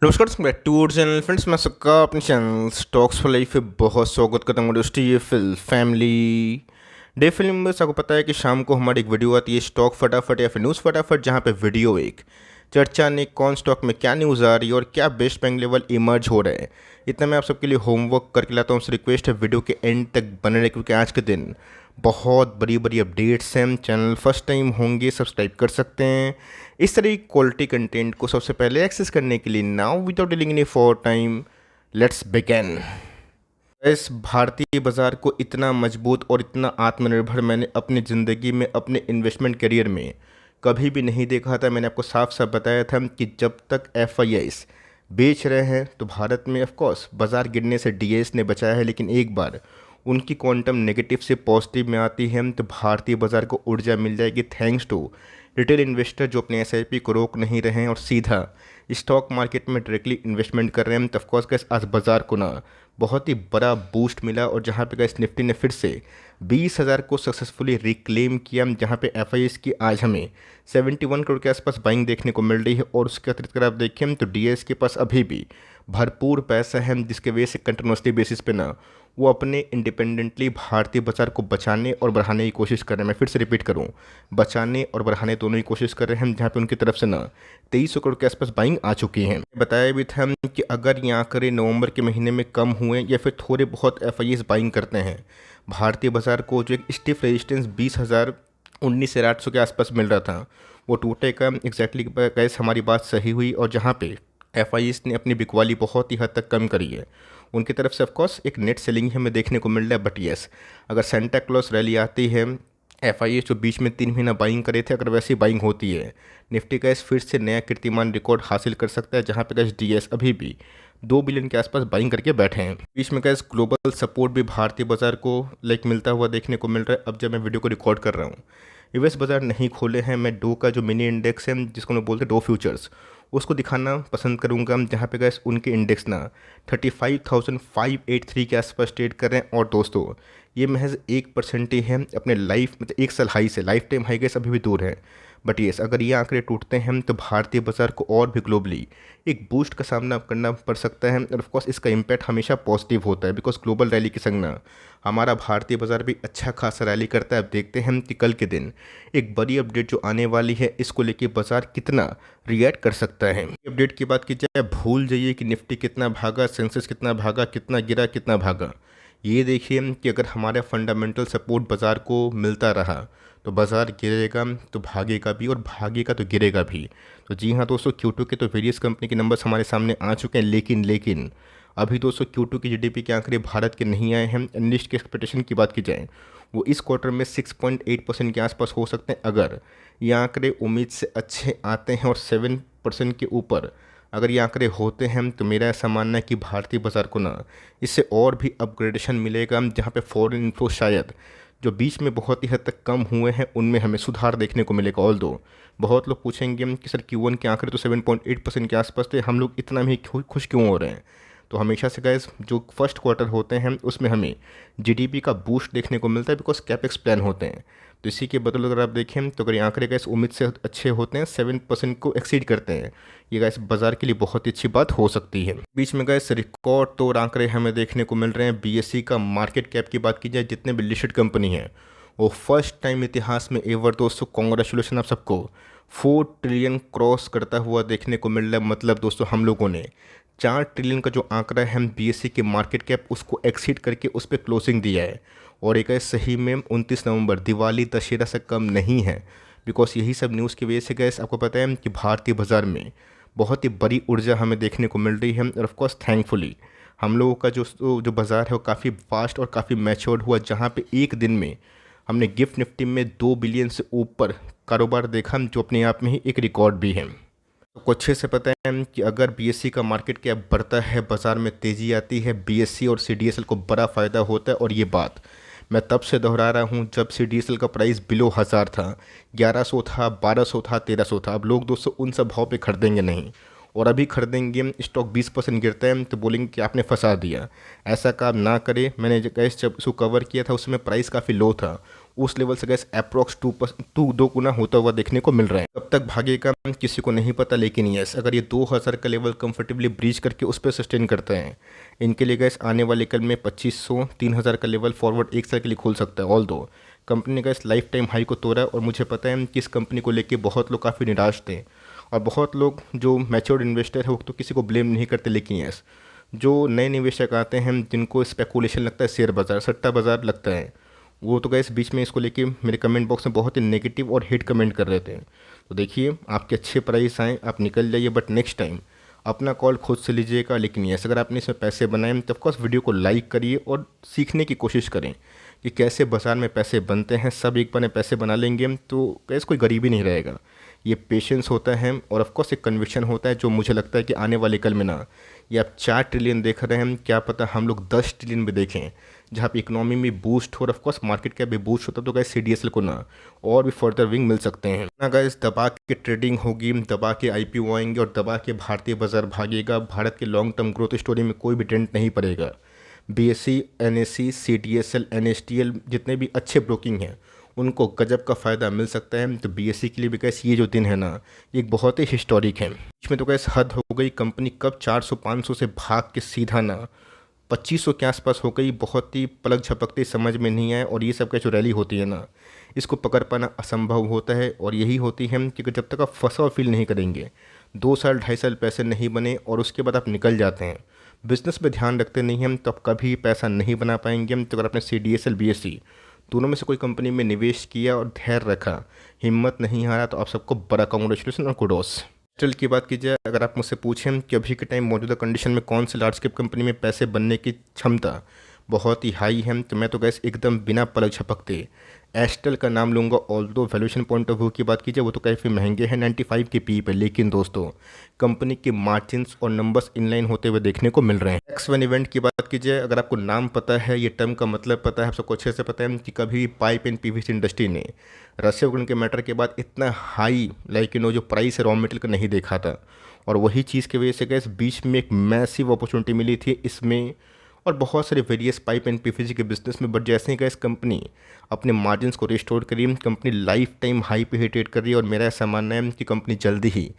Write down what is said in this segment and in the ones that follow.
नमस्कार tour channel friends, मैं सबका अपने चैनल स्टॉक्स फॉर लाइफ पे बहुत स्वागत करता हूँ। दोस्तों, ये फैमिली डे फिल्म में आपको पता है कि शाम को हमारी एक वीडियो आती है स्टॉक फटाफट या फिर न्यूज़ फटाफट, जहाँ पे वीडियो एक चर्चा ने कौन स्टॉक में क्या न्यूज़ आ रही है और क्या बेस्ट बैंक लेवल इमर्ज हो रहे हैं। इतना मैं आप सबके लिए होमवर्क करके लाता हूँ। उनसे रिक्वेस्ट है वीडियो के एंड तक बने रहे, क्योंकि आज के दिन बहुत बड़ी बड़ी अपडेट्स हैं। चैनल फर्स्ट टाइम होंगे सब्सक्राइब कर सकते हैं इस तरह की क्वालिटी कंटेंट को सबसे पहले एक्सेस करने के लिए। Now without dealing any for time, let's begin. इस भारतीय बाज़ार को इतना मजबूत और इतना आत्मनिर्भर मैंने अपनी ज़िंदगी में, अपने इन्वेस्टमेंट करियर में कभी भी नहीं देखा था। मैंने आपको साफ साफ बताया था कि जब तक एफआईआईस बेच रहे हैं तो भारत में ऑफ कोर्स बाज़ार गिरने से डीएस ने बचाया है, लेकिन एक बार उनकी क्वांटम नेगेटिव से पॉजिटिव में आती है तो भारतीय बाज़ार को ऊर्जा मिल जाएगी, थैंक्स टू रिटेल इन्वेस्टर जो अपने एसआईपी को रोक नहीं रहे हैं और सीधा स्टॉक मार्केट में डायरेक्टली इन्वेस्टमेंट कर रहे हैं। तो ऑफकोर्स गैस आज बाज़ार को ना बहुत ही बड़ा बूस्ट मिला, और जहाँ पे गैस निफ्टी ने फिर से 20,000 को सक्सेसफुली रिक्लेम किया, जहाँ पे एफआईएस की आज हमें 71 करोड़ के आसपास बाइंग देखने को मिल रही है। और उसके अतिरिक्त अगर आप देखें तो डीएस के पास अभी भी भरपूर पैसा है, जिसके वजह से कंटिन्यूसली बेसिस पे ना वो अपने इंडिपेंडेंटली भारतीय बाजार को बचाने और बढ़ाने की कोशिश कर रहे हैं। मैं फिर से रिपीट करूं, बचाने और बढ़ाने दोनों ही कोशिश कर रहे हैं, जहां पे उनकी तरफ से ना 2300 करोड़ के आसपास बाइंग आ चुकी हैं। बताया भी था कि अगर ये आंकड़े नवंबर के महीने में कम हुए या फिर थोड़े बहुत एफआईएस बाइंग करते हैं, भारतीय बाजार को जो एक स्टिफ रेजिस्टेंस 20,019 से 800 के आसपास मिल रहा था वो टूटेगा। एग्जैक्टली कैसे हमारी बात सही हुई, और जहाँ पे एफआईएस ने अपनी बिकवाली बहुत ही हद तक कम करी है। उनकी तरफ से ऑफकोर्स एक नेट सेलिंग हमें देखने को मिल रहा है, बट येस अगर सेंटा क्लॉज रैली आती है, एफआईएस जो बीच में 3 महीना बाइंग करे थे, अगर वैसी बाइंग होती है, निफ्टी का फिर से नया कीर्तिमान रिकॉर्ड हासिल कर सकता है, जहाँ पे गैस डीएस अभी भी 2 बिलियन के आसपास बाइंग करके बैठे हैं। बीच में गैस ग्लोबल सपोर्ट भी भारतीय बाजार को मिलता हुआ देखने को मिल रहा है। अब जब मैं वीडियो को रिकॉर्ड कर रहा हूँ, यूएस बाजार नहीं खोले हैं, मैं डो का जो मिनी इंडेक्स है जिसको मैं बोलते हैं डो फ्यूचर्स, उसको दिखाना पसंद करूंगा, जहाँ पे गैस उनके इंडेक्स ना 35,583 के आसपास ट्रेड कर रहे हैं। और दोस्तों ये महज 1% ही है अपने लाइफ मतलब एक साल हाई से, लाइफ टाइम हाई गैस अभी भी दूर है। बट येस अगर ये आंकड़े टूटते हैं तो भारतीय बाजार को और भी ग्लोबली एक बूस्ट का सामना करना पड़ सकता है, और ऑफकोर्स इसका इम्पैक्ट हमेशा पॉजिटिव होता है, बिकॉज ग्लोबल रैली के संग ना हमारा भारतीय बाजार भी अच्छा खासा रैली करता है। अब देखते हैं कि कल के दिन एक बड़ी अपडेट जो आने वाली है, इसको लेके बाजार कितना रिएक्ट कर सकता है। अपडेट की बात की जाए, भूल जाइए कि निफ्टी कितना भागा, सेंसेक्स कितना भागा, कितना गिरा, कितना भागा। ये देखिए कि अगर हमारा फंडामेंटल सपोर्ट बाज़ार को मिलता रहा तो बाज़ार गिरेगा तो भागेगा भी, और भागेगा तो गिरेगा भी। तो जी हाँ दोस्तों, Q2 के तो वेरियस कंपनी के नंबर्स हमारे सामने आ चुके हैं, लेकिन अभी दोस्तों Q2 की जीडीपी के आंकड़े भारत के नहीं आए हैं। एनालिस्ट के एक्सपेक्टेशन की बात की जाए, वो इस क्वार्टर में 6.8% के आसपास हो सकते हैं। अगर ये आंकड़े उम्मीद से अच्छे आते हैं और 7% के ऊपर अगर ये आंकड़े होते हैं, तो मेरा ऐसा मानना है कि भारतीय बाज़ार को ना इससे और भी अपग्रेडेशन मिलेगा, जहाँ पे फॉरेन इन्फ्लो शायद जो बीच में बहुत ही हद तक कम हुए हैं उनमें हमें सुधार देखने को मिलेगा। ऑल दो बहुत लोग पूछेंगे कि सर Q1 के आंकड़े तो 7.8% के आसपास थे, हम लोग इतना भी खुश क्यों हो रहे हैं। तो हमेशा से गैस जो फर्स्ट क्वार्टर होते हैं उसमें हमें जीडीपी का बूस्ट देखने को मिलता है, बिकॉज कैपेक्स प्लान होते हैं। तो इसी के बदले अगर आप देखें तो अगर ये आंकड़े गैस उम्मीद से अच्छे होते हैं, 7% को एक्सीड करते हैं, ये गैस बाजार के लिए बहुत ही अच्छी बात हो सकती है। बीच में गैस रिकॉर्ड तोड़ आंकड़े हमें देखने को मिल रहे हैं। बीएसई का मार्केट कैप की बात की जाए, जितने भी लिस्टेड कंपनी हैं वो फर्स्ट टाइम इतिहास में एवर, दोस्तों कॉन्ग्रेचुलेसन आप सबको, 4 ट्रिलियन क्रॉस करता हुआ देखने को मिल रहा है। मतलब दोस्तों हम लोगों ने 4 ट्रिलियन का जो आंकड़ा है हम बीएसई के मार्केट कैप उसको एक्सीड करके उस पर क्लोजिंग दिया है। और एक है सही में 29 नवंबर दिवाली दशहरा से कम नहीं है, बिकॉज यही सब न्यूज़ की वजह से गैस आपको पता है कि भारतीय बाज़ार में बहुत ही बड़ी ऊर्जा हमें देखने को मिल रही है। और ऑफकोर्स थैंकफुली हम लोगों का जो बाज़ार है वो काफ़ी फास्ट और काफ़ी मैच्योर्ड हुआ, जहाँ पे एक दिन में हमने गिफ्ट निफ्टी में 2 बिलियन से ऊपर कारोबार देखा, जो अपने आप में ही एक रिकॉर्ड भी है। आपको अच्छे से पता है कि अगर बीएसई का मार्केट कैप बढ़ता है, बाज़ार में तेज़ी आती है, बीएसई और सीडीएसएल को बड़ा फ़ायदा होता है। और ये बात मैं तब से दोहरा रहा हूँ जब सीडीएसएल का प्राइस बिलो 1000 था, 1100 था, 1200 था, 1300 था। अब लोग दोस्तों उन सब भाव पे खरीदेंगे नहीं, और अभी खरीदेंगे स्टॉक 20% गिरता है तो बोलेंगे कि आपने फंसा दिया। ऐसा काम ना करे। मैंने जब इसको कवर किया था उसमें प्राइस काफ़ी लो था, उस लेवल से गैस अप्रॉक्स 2 गुना होता हुआ देखने को मिल रहा है। कब तक भागेगा किसी को नहीं पता, लेकिन यस अगर ये 2000 का लेवल कंफर्टेबली ब्रीच करके उस पर सस्टेन करते हैं, इनके लिए गैस आने वाले कल में 2500 3000 का लेवल फॉरवर्ड एक साल के लिए खोल सकता है। ऑल दो कंपनी ने गैस लाइफ टाइम हाई को तोड़ा है, और मुझे पता है कि इस कंपनी को लेके बहुत लोग काफ़ी निराश थे, और बहुत लोग जो मैच्योर्ड इन्वेस्टर है वो तो किसी को ब्लेम नहीं करते, लेकिन यस जो नए निवेशक आते हैं जिनको स्पेकुलेशन लगता है, शेयर बाज़ार सट्टा बाज़ार लगता है, वो तो गैस बीच में इसको लेके मेरे कमेंट बॉक्स में बहुत ही नेगेटिव और हेट कमेंट कर रहे थे। तो देखिए आपके अच्छे प्राइस आए आप निकल जाइए, बट नेक्स्ट टाइम अपना कॉल खुद से लीजिएगा। लेकिन यस अगर आपने इसमें पैसे बनाए तो ऑफकोर्स वीडियो को लाइक करिए और सीखने की कोशिश करें कि कैसे बाज़ार में पैसे बनते हैं। सब एक बार में पैसे बना लेंगे तो कैसे कोई गरीबी नहीं रहेगा। ये पेशेंस होता है और ऑफकोर्स एक कन्विक्शन होता है, जो मुझे लगता है कि आने वाले कल में ना, ये आप 4 ट्रिलियन देख रहे हैं, क्या पता हम लोग 10 ट्रिलियन भी देखें, जहाँ पे इकोनॉमी में बूस्ट हो और ऑफकोर्स मार्केट कैप भी बूस्ट होता है। तो गाइस सीडीएसएल को ना और भी फर्दर विंग मिल सकते हैं ना। गाइस दबा के ट्रेडिंग होगी, दबा के आईपीओ आएंगे और दबा के भारतीय बाजार भागेगा। भारत के लॉन्ग टर्म ग्रोथ स्टोरी में कोई भी डेंट नहीं पड़ेगा। बीएसई, एनएसई, सीडीएसएल, एनएसटीएल जितने भी अच्छे ब्रोकिंग हैं उनको गजब का फ़ायदा मिल सकता है। तो बीएसई के लिए भी गैस ये जो दिन है ना, ये एक बहुत ही हिस्टोरिक है। इसमें तो गैस हद हो गई, कंपनी कब 400-500 से भाग के सीधा ना 2500 के आसपास हो गई। बहुत ही पलक झपकते समझ में नहीं आए, और ये सब का जो रैली होती है ना, इसको पकड़ पाना असंभव होता है। और यही होती है क्योंकि जब तक आप फंसा और फील नहीं करेंगे, 2 साल 2.5 साल पैसे नहीं बने और उसके बाद आप निकल जाते हैं, बिजनेस पे ध्यान रखते नहीं हैं, तो आप कभी पैसा नहीं बना पाएंगे। तो अगर आपने C D S L, B S C दोनों में से कोई कंपनी में निवेश किया और धैर्य रखा, हिम्मत नहीं हारा, तो आप सबको बड़ा कांग्रेचुलेसन और कुडोस। डिजिटल की बात की जाए, अगर आप मुझसे पूछें कि अभी के टाइम मौजूदा कंडीशन में कौन सी लार्ज कैप कंपनी में पैसे बनने की क्षमता बहुत ही हाई है, तो मैं तो गैस एकदम बिना पलक झपकते एस्टेल का नाम लूँगा। ऑल दो वैल्यूएशन पॉइंट ऑफ व्यू की बात कीजिए वो तो काफ़ी महंगे हैं 95 के पी पे, लेकिन दोस्तों कंपनी के मार्जिन्स और नंबर्स इनलाइन होते हुए देखने को मिल रहे हैं। X1 इवेंट की बात कीजिए, अगर आपको नाम पता है, ये टर्म का मतलब पता है, आप सबको अच्छे से पता है कि कभी पाइप एंड पीवीसी इंडस्ट्री ने रशिया यूक्रेन के मैटर के बाद इतना हाई जो प्राइस है रॉ मटेरियल का नहीं देखा था, और वही चीज़ की वजह से गैस बीच में एक मैसिव अपॉर्चुनिटी मिली थी इसमें और बहुत सारे वेरियस पाइप एंड पीवीसी के बिजनेस में। बट जैसे ही गैस कंपनी अपने मार्जिन्स को रिस्टोर करी, कंपनी लाइफ टाइम हाई पे ही ट्रेड कर रही है, और मेरा ऐसा मानना है कि कंपनी जल्दी ही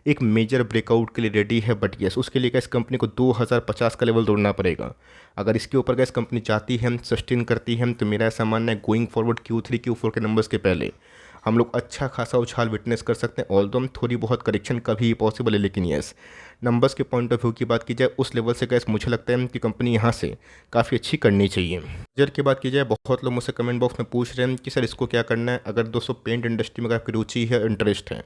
एक मेजर ब्रेकआउट के लिए रेडी है। बट यस उसके लिए गैस कंपनी को 2050 का लेवल तोड़ना पड़ेगा। अगर इसके ऊपर गैस कंपनी चाहती है, सस्टेन करती है, तो मेरा ऐसा मानना है गोइंग फॉरवर्ड Q3 Q4 के नंबर्स के पहले हम लोग अच्छा खासा उछाल विटनेस कर सकते हैं। ऑल्दो थोड़ी बहुत करेक्शन कभी पॉसिबल है, लेकिन यस नंबर्स के पॉइंट ऑफ व्यू की बात की जाए उस लेवल से गैस मुझे लगता है कि कंपनी यहाँ से काफ़ी अच्छी करनी चाहिए। बजट की बात की जाए, बहुत लोग मुझसे कमेंट बॉक्स में पूछ रहे हैं कि सर इसको क्या करना है। अगर दोस्तों पेंट इंडस्ट्री में अगर आपकी रुचि है, इंटरेस्ट है,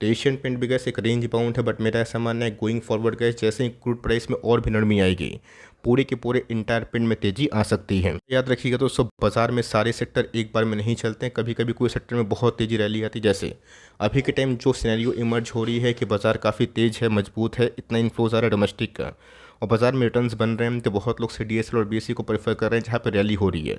तो एशियन पेंट भी गैस एक रेंज बाउंड है। बट मेरा ऐसा मानना है गोइंग फॉरवर्ड गैस जैसे ही क्रूड प्राइस में और भी नरमी आएगी, पूरे के पूरे इंटायर पेंट में तेज़ी आ सकती है। याद रखिएगा दोस्तों, बाजार में सारे सेक्टर एक बार में नहीं चलते हैं, कभी कभी कोई सेक्टर में बहुत तेज़ी रैली आती है। जैसे अभी के टाइम जो सिनेरियो इमर्ज हो रही है कि बाज़ार काफ़ी तेज़ है, मजबूत है, इतना इन्फ्लोज आ रहा है डोमेस्टिक का, और बाज़ार में रिटर्न्स बन रहे हैं, तो बहुत लोग सीडीएसएल और बीएसई को प्रेफर कर रहे हैं जहाँ पर रैली हो रही है।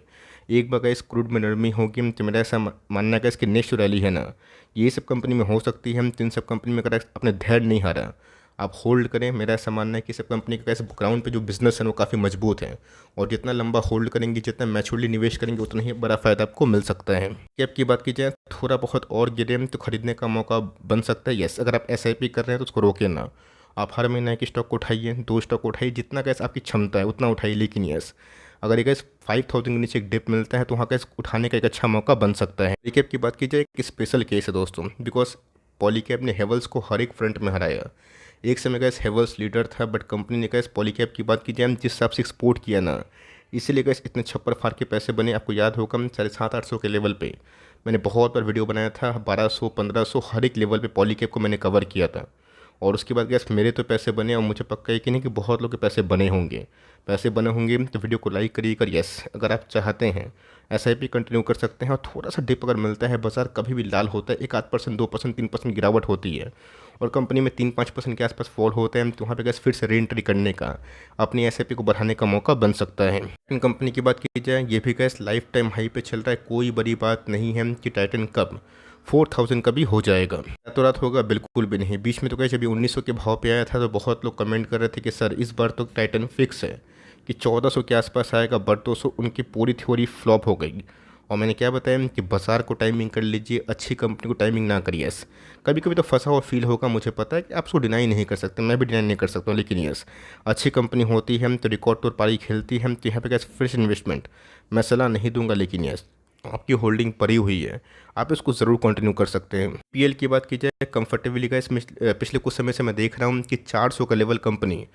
एक बार इस क्रूड में नरमी होगी, तो मेरा ऐसा मानना है इसकी नेक्स्ट रैली है ना, ये सब कंपनी में हो सकती है। तो इन सब कंपनी में अगर अपने धैर्य नहीं हारा, आप होल्ड करें। मेरा ऐसा मानना है कि सब कंपनी का कैसे ग्राउंड पे जो बिजनेस है वो काफ़ी मजबूत है, और जितना लंबा होल्ड करेंगे, जितना मैच्योरली निवेश करेंगे, उतना ही बड़ा फ़ायदा आपको मिल सकता है। कैप की बात की जाए, थोड़ा बहुत और गिरे तो खरीदने का मौका बन सकता है। यस अगर आप एसआईपी कर रहे हैं तो उसको रोके ना, आप हर महीने एक स्टॉक को उठाइए, 2 स्टॉक उठाइए, जितना कैसे आपकी क्षमता है उतना उठाइए। लेकिन यस अगर एक 5000 के नीचे एक डिप मिलता है तो वहाँ का उठाने का एक अच्छा मौका बन सकता है। पॉलीकैब की बात की जाए, एक स्पेशल केस है दोस्तों, बिकॉज पॉलीकैब ने हेवल्स को हर एक फ्रंट में हराया। एक समय गैस हेवल्स लीडर था, बट कंपनी ने गैस पॉलीकैब की बात की जाए जिस हिसाब से एक्सपोर्ट किया ना, इसीलिए गैस इतने छप्पर फाड़ के पैसे बने। आपको याद होगा 750-800 के लेवल पे मैंने बहुत बार वीडियो बनाया था, 1200-1500 हर एक लेवल पे पॉलीकैब को मैंने कवर किया था। और उसके बाद गैस मेरे तो पैसे बने, और मुझे पक्का है कि नहीं कि बहुत लोग के पैसे बने होंगे। पैसे बने होंगे तो वीडियो को लाइक करिएगा। यस अगर आप चाहते हैं एसआईपी कंटिन्यू कर सकते हैं, और थोड़ा सा डिप अगर मिलता है, बाजार कभी भी लाल होता है, 1-8%, 2%, 3% गिरावट होती है, और कंपनी में 3-5% के आसपास फॉल होता है, तो वहाँ पे गैस फिर से री एंट्री करने का, अपनी एसआईपी को बढ़ाने का मौका बन सकता है। इन कंपनी की बात की जाए, ये भी गैस लाइफ टाइम हाई पे चल रहा है। कोई बड़ी बात नहीं है कि टाइटन कब 4000 का भी हो जाएगा, रातों रात होगा, बिल्कुल भी नहीं। बीच में तो कैसे अभी 1900 के भाव पे आया था, तो बहुत लोग कमेंट कर रहे थे कि सर इस बार तो टाइटन फिक्स है कि 1400 के आसपास आएगा, बट 200 उनकी पूरी थ्योरी फ्लॉप हो गई। और मैंने क्या बताया कि बाज़ार को टाइमिंग कर लीजिए, अच्छी कंपनी को टाइमिंग ना करिए। यस, कभी कभी तो फंसा हुआ फील होगा, मुझे पता है कि आप उसको डिनाई नहीं कर सकते, मैं भी डिनाई नहीं कर सकता हूँ, लेकिन यस, अच्छी कंपनी होती है तो रिकॉर्ड तौर पारी खेलती है, तो यहाँ पे कैसे फ्रेश इन्वेस्टमेंट मैं सलाह नहीं दूंगा, लेकिन यस, आपकी होल्डिंग पड़ी हुई है, आप इसको ज़रूर कंटिन्यू कर सकते हैं। पीएल की बात की जाए कंफर्टेबली का, इसमें पिछले कुछ समय से मैं देख रहा हूँ कि 400 का लेवल कंपनी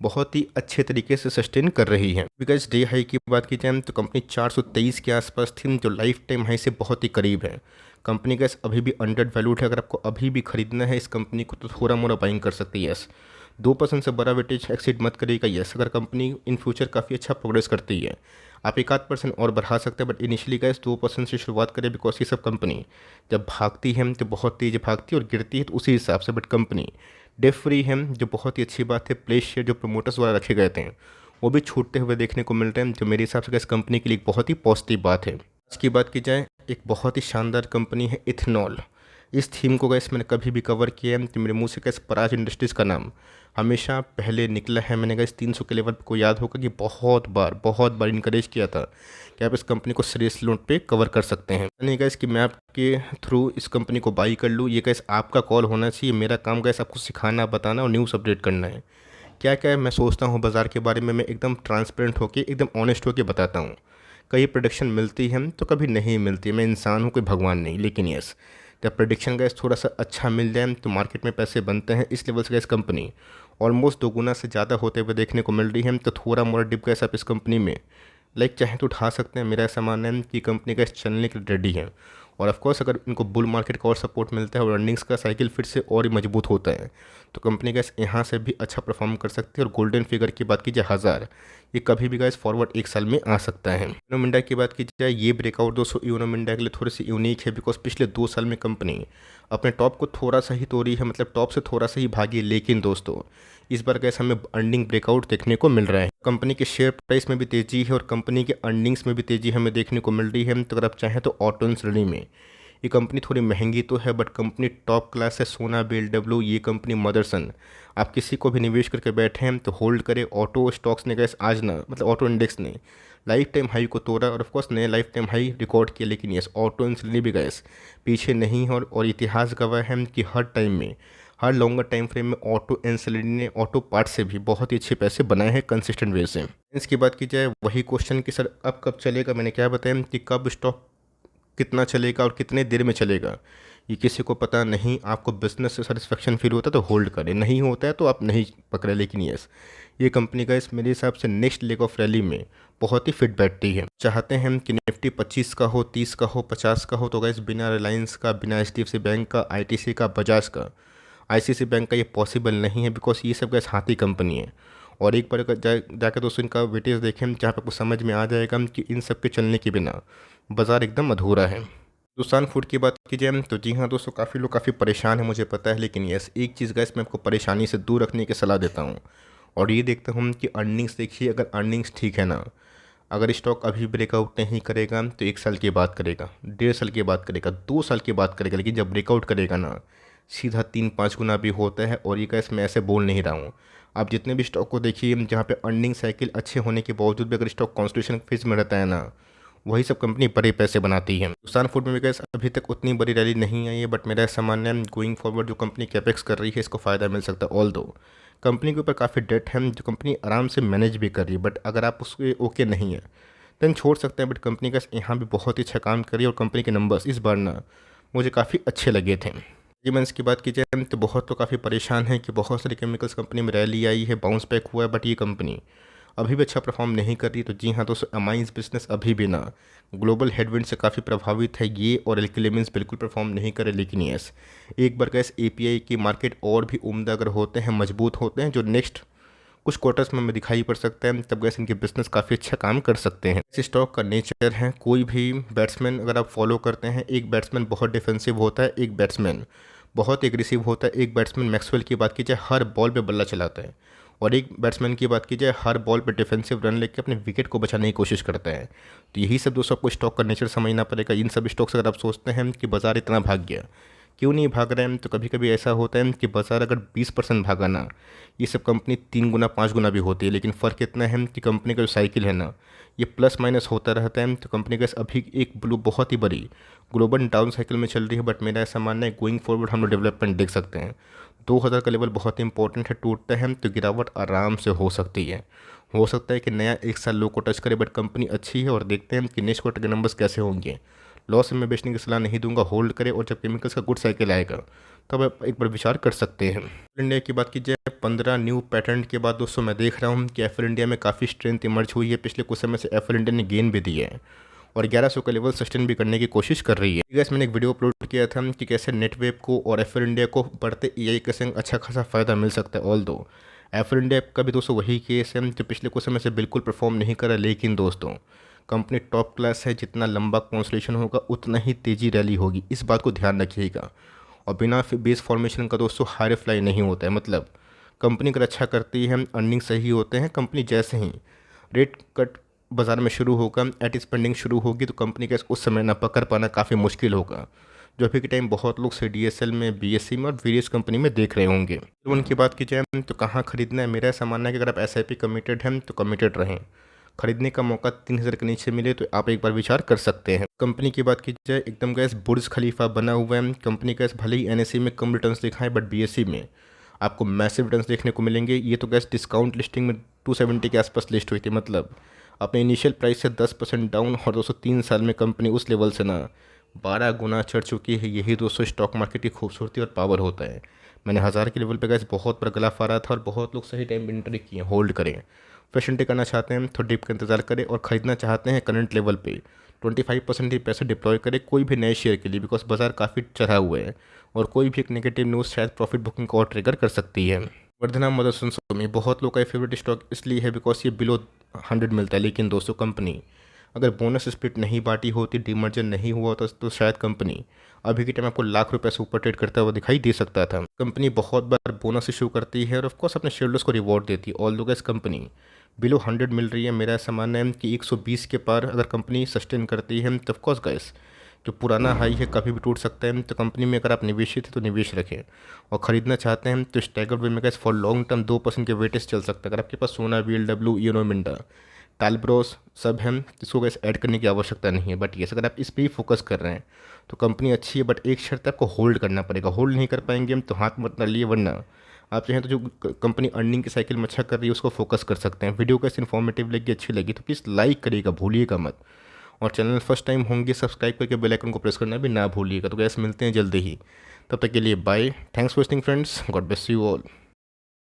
बहुत ही अच्छे तरीके से सस्टेन कर रही है। बिकॉज डे हाई की बात की जाए तो कंपनी 423 के आसपास थी, जो लाइफ टाइम हाई से बहुत ही करीब है। कंपनी का अभी भी अंडर वैल्यूड है, अगर आपको अभी भी खरीदना है इस कंपनी को तो थोड़ा मोड़ा बाइंग कर सकते हैं। यस, 2% से बड़ा वेटेज एक्सीड मत करिएगा। यस, अगर कंपनी इन फ्यूचर काफ़ी अच्छा प्रोग्रेस करती है आप 1-8% और बढ़ा सकते हैं, बट इनिशियली गाइस 2% से शुरुआत करें, बिकॉज ये सब कंपनी जब भागती है तो बहुत तेज़ भागती है और गिरती है तो उसी हिसाब से। बट कंपनी डेट फ्री है, जो बहुत ही अच्छी बात है। प्लेस शेयर जो प्रमोटर्स द्वारा रखे गए थे वो भी छूटते हुए देखने को मिल रहे हैं, जो मेरे हिसाब से इस कंपनी के लिए एक बहुत ही पॉजिटिव बात है। आज की बात की जाए, एक बहुत ही शानदार कंपनी है इथेनॉल। इस थीम को गैस मैंने कभी भी कवर किया है तो मेरे मुंह से गैस पराज इंडस्ट्रीज़ का नाम हमेशा पहले निकला है। मैंने गैस 300 के लेवल को याद होगा कि बहुत बार इनकरेज किया था कि आप इस कंपनी को सीरियस नोट पे कवर कर सकते हैं। नहीं गैस कि मैं आपके थ्रू इस कंपनी को बाई कर लूँ, ये गैस आपका कॉल होना चाहिए। मेरा काम गैस आपको सिखाना, बताना और न्यूज़ अपडेट करना है। क्या क्या मैं सोचता हूँ बाज़ार के बारे में, मैं एकदम ट्रांसपेरेंट होकर एकदम ऑनेस्ट होकर बताता हूँ। कई प्रोडिक्शन मिलती है तो कभी नहीं मिलती, मैं इंसान हूँ कोई भगवान नहीं। लेकिन यस, जब प्रोडिक्शन गैस थोड़ा सा अच्छा मिल जाए तो मार्केट में पैसे बनते हैं। इस लेवल से गैस कंपनी ऑलमोस्ट 2 गुना से ज़्यादा होते हुए देखने को मिल रही है, तो थोड़ा मोड़ा डिप गैस आप इस कंपनी में लाइक चाहें तो उठा सकते हैं। मेरा ऐसा मानना है कि कंपनी गैस चलने के लिए रेडी है। और ऑफकोर्स अगर इनको बुल मार्केट का और सपोर्ट मिलता है और अर्निंग्स का साइकिल फिर से और ही मजबूत होता है तो कंपनी गैस यहाँ से भी अच्छा परफॉर्म कर सकती है। और गोल्डन फिगर की बात की जाए 1000, ये कभी भी गैस फॉरवर्ड 1 साल में आ सकता है। यूनो मिंडा की बात की जाए, ये ब्रेकआउट दोस्तों यूनो मिंडा के लिए थोड़ी सी यूनिक है, बिकॉज पिछले 2 साल में कंपनी अपने टॉप को थोड़ा सा ही तोड़ी है, मतलब टॉप से थोड़ा सा ही भागी है। लेकिन दोस्तों इस बार गैस हमें अर्निंग ब्रेकआउट देखने को मिल रहा है। कंपनी के शेयर प्राइस में भी तेज़ी है और कंपनी के अर्निंग्स में भी तेज़ी हमें देखने को मिल रही है। तो अगर आप चाहें तो ऑटो श्रेणी में ये कंपनी थोड़ी महंगी तो है, बट कंपनी टॉप क्लास है। सोना बीएलडब्ल्यू ये कंपनी मदरसन, आप किसी को भी निवेश करके बैठे हैं तो होल्ड करें। ऑटो स्टॉक्स ने गैस आज ना, मतलब ऑटो इंडेक्स ने लाइफ टाइम हाई को तोड़ा और ऑफकोर्स नए लाइफ टाइम हाई रिकॉर्ड किया। लेकिन यस, ऑटो इंसलिनी भी गैस पीछे नहीं है और इतिहास गवाह है कि हर टाइम में, हर लॉन्गर टाइम फ्रेम में ऑटो इंसलिनी ने ऑटो पार्ट से भी बहुत ही अच्छे पैसे बनाए हैं कंसिस्टेंट वे से। इसकी बात की जाए, वही क्वेश्चन कि सर अब कब चलेगा, मैंने क्या बताया कि कब स्टॉक कितना चलेगा और कितने देर में चलेगा ये किसी को पता नहीं। आपको बिजनेस से सेटिस्फेक्शन फील होता है तो होल्ड करें, नहीं होता है तो आप नहीं पकड़े। लेकिन यस, ये कंपनी का इस मेरे हिसाब से नेक्स्ट लेग ऑफ रैली में बहुत ही फिट बैठती है। चाहते हैं हम कि निफ्टी 25 का हो, 30 का हो, 50 का हो, तो गैस बिना रिलायंस का, बिना एचडीएफसी बैंक का, आईटीसी का, बजाज का, आईसीसी बैंक का ये पॉसिबल नहीं है, बिकॉज ये सब गैस हाथी कंपनी है। और एक बार जाकर दोस्तों इनका वेटेज देखें जहाँ पर आपको समझ में आ जाएगा कि इन सब के चलने के बिना बाज़ार एकदम अधूरा है। हिंदुस्तान फूड की बात की जाए तो जी हाँ दोस्तों, काफ़ी लोग काफ़ी परेशान हैं मुझे पता है। लेकिन यस, एक चीज़ गैस मैं आपको परेशानी से दूर रखने की सलाह देता हूँ और ये देखता हूँ कि अर्निंग्स देखिए। अगर अर्निंग्स ठीक है ना, अगर स्टॉक अभी ब्रेकआउट नहीं करेगा तो 1 साल की बात करेगा, 1.5 साल की बात करेगा, 2 साल की बात करेगा। लेकिन जब ब्रेकआउट करेगा ना, सीधा 3-5 गुना भी होता है। और ये गैस मैं ऐसे बोल नहीं रहा हूँ, आप जितने भी स्टॉक को देखिए जहाँ पे अर्निंग साइकिल अच्छे होने के बावजूद भी अगर स्टॉक कॉन्स्टिट्यूशन फेज में रहता है ना, वही सब कंपनी बड़े पैसे बनाती है। हिंदुस्तान फूड में भी गैस अभी तक उतनी बड़ी रैली नहीं आई है, बट मेरा ऐसा मानना है गोइंग फॉरवर्ड जो कंपनी कैपेक्स कर रही है इसको फ़ायदा मिल सकता है। ऑल दो कंपनी के ऊपर काफ़ी डेट है जो कंपनी आराम से मैनेज भी कर रही है, बट अगर आप उसके ओके नहीं है देन छोड़ सकते हैं। बट कंपनी का यहाँ भी बहुत ही अच्छा काम करी और कंपनी के नंबर्स इस बार ना मुझे काफ़ी अच्छे लगे थे। सेंटीमेंट्स की बात की जाए तो बहुत तो काफ़ी परेशान है कि बहुत सारी केमिकल्स कंपनी में रैली आई है, बाउंस बैक हुआ है, बट ये कंपनी अभी भी अच्छा परफॉर्म नहीं कर रही। तो जी हाँ दोस्तों, अमाइंस बिजनेस अभी भी ना ग्लोबल हेडविंड से काफ़ी प्रभावित है ये, और एल्केलेमिन्स बिल्कुल परफॉर्म नहीं करे। लेकिन यस, एक बार गैस एपीआई की मार्केट और भी उम्दा अगर होते हैं, मजबूत होते हैं, जो नेक्स्ट कुछ क्वार्टर्स में हमें दिखाई पड़ सकता है, तब गैस इनके बिजनेस काफ़ी अच्छा काम कर सकते हैं। इस स्टॉक का नेचर है, कोई भी बैट्समैन अगर आप फॉलो करते हैं, एक बैट्समैन बहुत डिफेंसिव होता है, एक बैट्समैन बहुत एग्रेसिव होता है। एक बैट्समैन मैक्सवेल की बात की जाए हर बॉल पे बल्ला चलाता है, और एक बैट्समैन की बात की जाए हर बॉल पे डिफेंसिव रन लेके अपने विकेट को बचाने की कोशिश करता है। तो यही सब दोस्तों आपको स्टॉक का नेचर समझना पड़ेगा। इन सब स्टॉक से अगर आप सोचते हैं कि बाज़ार इतना भाग गया क्यों नहीं भाग रहे हैं, तो कभी कभी ऐसा होता है कि बाज़ार अगर 20% भागा ना, ये सब कंपनी 3 गुना 5 गुना भी होती है, लेकिन फ़र्क इतना है कि कंपनी का जो साइकिल है ना, ये प्लस माइनस होता रहता है। तो कंपनी का अभी एक ब्लू बहुत ही बड़ी ग्लोबल डाउन साइकिल में चल रही है, बट मेरा ऐसा मानना है गोइंग फॉरवर्ड हम लोग डेवलपमेंट देख सकते हैं। 2000 का लेवल बहुत इंपॉर्टेंट है, टूटता है तो गिरावट आराम से हो सकती है। हो सकता है कि नया एक साल लो को टच करे, बट कंपनी अच्छी है और देखते हैं कि नेक्स्ट क्वार्टर के नंबर्स कैसे होंगे। लॉस में बेचने की सलाह नहीं दूंगा, होल्ड करें, और जब केमिकल्स का गुड साइकिल आएगा तब आप एक बार विचार कर सकते हैं। इंडिया की बात की जाए, 15 न्यू पैटेंट के बाद दोस्तों मैं देख रहा हूँ कि एफएल इंडिया में काफ़ी स्ट्रेंथ इमर्ज हुई है। पिछले कुछ समय से एफएल इंडिया ने गेन भी दी है और 1100 का लेवल सस्टेन भी करने की कोशिश कर रही है। गैस मैंने एक वीडियो अपलोड किया था कि कैसे नेटवेब को और एफएल इंडिया को बढ़ते एआई के संग अच्छा खासा फ़ायदा मिल सकता है। ऑल दो एफएल इंडिया का भी दोस्तों वही केस है जो पिछले कुछ समय से बिल्कुल परफॉर्म नहीं करा, लेकिन दोस्तों कंपनी टॉप क्लास है, जितना लंबा कॉन्सलेशन होगा उतना ही तेज़ी रैली होगी, इस बात को ध्यान रखिएगा। और बिना बेस फॉर्मेशन का दोस्तों हाई फ्लाई नहीं होता है, मतलब कंपनी अगर अच्छा करती है, अर्निंग सही होते हैं, कंपनी जैसे ही रेट कट बाज़ार में शुरू होगा, एट स्पेंडिंग शुरू होगी, तो कंपनी का उस समय ना पकड़ पाना काफ़ी मुश्किल होगा, जो अभी के टाइम बहुत लोग सीडीएसएल में, बीएससी में और वेरियस कंपनी में देख रहे होंगे। तो उनकी बात की जाए तो कहाँ खरीदना है, मेरा ऐसा मानना है कि अगर आप एसआईपी कमिटेड हैं तो कमिटेड रहें। खरीदने का मौका 3000 के नीचे मिले तो आप एक बार विचार कर सकते हैं। कंपनी की बात की जाए, एकदम गैस बुर्ज खलीफा बना हुआ है। कंपनी का भले ही एनएसई में कम रिटर्न्स दिखाएं, बट बीएससी में आपको मैसिव रिटर्न्स देखने को मिलेंगे। ये तो गैस डिस्काउंट लिस्टिंग में 270 के आसपास लिस्ट हुई थी, मतलब अपने इनिशियल प्राइस से 10% डाउन, और दोस्तों 3 साल में कंपनी उस लेवल से ना 12 गुना चढ़ चुकी है। यही दोस्तों स्टॉक मार्केट की खूबसूरती और पावर होता है। मैंने 1000 के लेवल पे गैस बहुत बड़ा गला फाड़ा था और बहुत लोग सही टाइम एंट्री किए। होल्ड करें, फ्रेश एंट्री करना चाहते हैं तो डिप का इंतजार करें, और ख़रीदना चाहते हैं करंट लेवल पे 25% ही पैसे डिप्लॉय करें कोई भी नए शेयर के लिए, बिकॉज बाजार काफ़ी चढ़ा हुआ है और कोई भी एक नेगेटिव न्यूज़ शायद प्रॉफिट बुकिंग को और ट्रिगर कर सकती है। वर्धना मदरसन स्वामी बहुत लोग का फेवरेट स्टॉक इसलिए है बिकॉज ये बिलो 100 मिलता है, लेकिन दोस्तों कंपनी अगर बोनस स्प्लिट नहीं बांटी होती, डीमर्जर नहीं हुआ होता, तो शायद कंपनी अभी के टाइम आपको लाख रुपए से ऊपर ट्रेड करता हुआ दिखाई दे सकता था। कंपनी बहुत बार बोनस इशू करती है और ऑफकोर्स अपने शेयरहोल्डर्स को रिवॉर्ड देती है। ऑल दो गैस कंपनी बिलो 100 मिल रही है, मेरा ऐसा मानना है कि 120 के पार अगर कंपनी सस्टेन करती है तो ऑफकोर्स गैस जो पुराना हाई है कभी भी टूट सकता है। तो कंपनी में अगर आप निवेशित हैं तो निवेश रखें, और ख़रीदना चाहते हैं तो स्टैगर्ड वे में गैस फॉर लॉन्ग टर्म 2% के वेटेज चल सकता है। अगर आपके पास सोना, VLW, यूनो मिंडा, टालब्रोस सब हैं, इसको गैस ऐड करने की आवश्यकता नहीं है। बट ये अगर आप इस पर ही फोकस कर रहे हैं तो कंपनी अच्छी है, बट एक शर्त है आपको होल्ड करना पड़ेगा। होल्ड नहीं कर पाएंगे हम तो हाथ मत डालिए, वरना आप चाहें तो जो कंपनी अर्निंग की साइकिल में अच्छा कर रही है उसको फोकस कर सकते हैं। वीडियो कैसे इन्फॉर्मेटिव लगी, अच्छी लगी तो प्लीज़ लाइक करिएगा, भूलिएगा मत। और चैनल फर्स्ट टाइम होंगे सब्सक्राइब करके बेल आइकन को प्रेस करना भी ना भूलिएगा। तो गैस मिलते हैं जल्दी ही, तब तक के लिए bye. Thanks for watching friends, God bless you all.